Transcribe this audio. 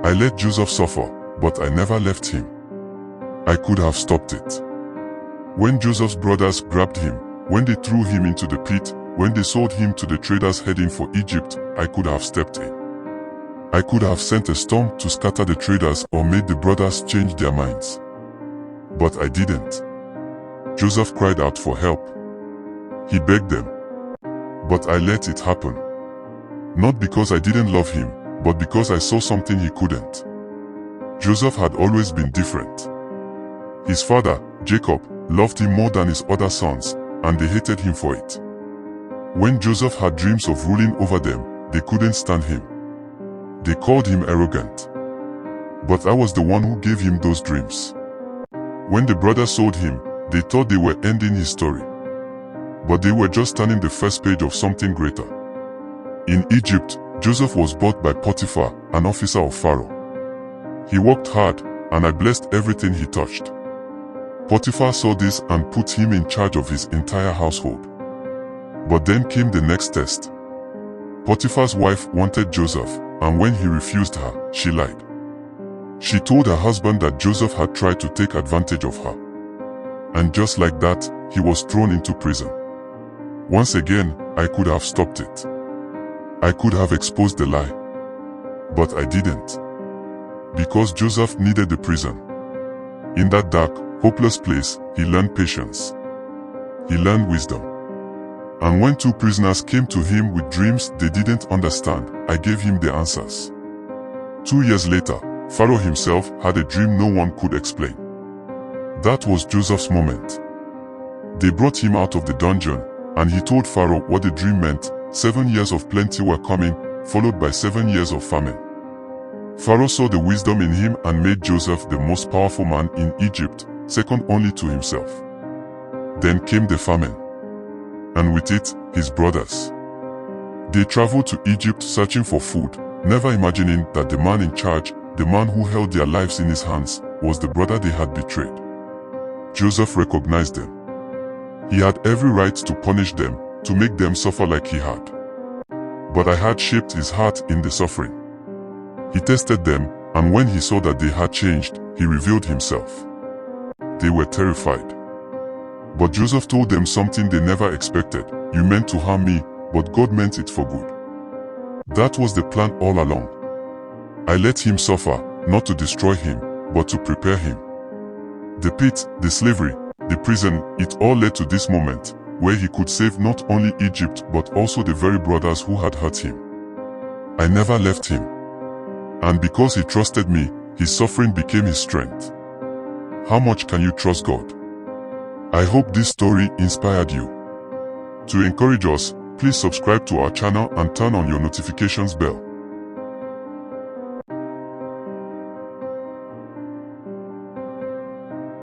I let Joseph suffer, but I never left him. I could have stopped it. When Joseph's brothers grabbed him, when they threw him into the pit, when they sold him to the traders heading for Egypt, I could have stepped in. I could have sent a storm to scatter the traders or made the brothers change their minds. But I didn't. Joseph cried out for help. He begged them. But I let it happen. Not because I didn't love him, but because I saw something he couldn't. Joseph had always been different. His father, Jacob, loved him more than his other sons, and they hated him for it. When Joseph had dreams of ruling over them, they couldn't stand him. They called him arrogant. But I was the one who gave him those dreams. When the brothers sold him, they thought they were ending his story. But they were just turning the first page of something greater. In Egypt, Joseph was bought by Potiphar, an officer of Pharaoh. He worked hard, and I blessed everything he touched. Potiphar saw this and put him in charge of his entire household. But then came the next test. Potiphar's wife wanted Joseph, and when he refused her, she lied. She told her husband that Joseph had tried to take advantage of her. And just like that, he was thrown into prison. Once again, I could have stopped it. I could have exposed the lie. But I didn't. Because Joseph needed the prison. In that dark, hopeless place, he learned patience. He learned wisdom. And when two prisoners came to him with dreams they didn't understand, I gave him the answers. 2 years later, Pharaoh himself had a dream no one could explain. That was Joseph's moment. They brought him out of the dungeon, and he told Pharaoh what the dream meant. 7 years of plenty were coming, followed by 7 years of famine. Pharaoh saw the wisdom in him and made Joseph the most powerful man in Egypt, second only to himself. Then came the famine. And with it, his brothers. They traveled to Egypt searching for food, never imagining that the man in charge, the man who held their lives in his hands, was the brother they had betrayed. Joseph recognized them. He had every right to punish them, to make them suffer like he had. But I had shaped his heart in the suffering. He tested them, and when he saw that they had changed, he revealed himself. They were terrified. But Joseph told them something they never expected. You meant to harm me, but God meant it for good. That was the plan all along. I let him suffer, not to destroy him, but to prepare him. The pit, the slavery, the prison, it all led to this moment, where he could save not only Egypt but also the very brothers who had hurt him. I never left him. And because he trusted me, his suffering became his strength. How much can you trust God? I hope this story inspired you. To encourage us, please subscribe to our channel and turn on your notifications bell.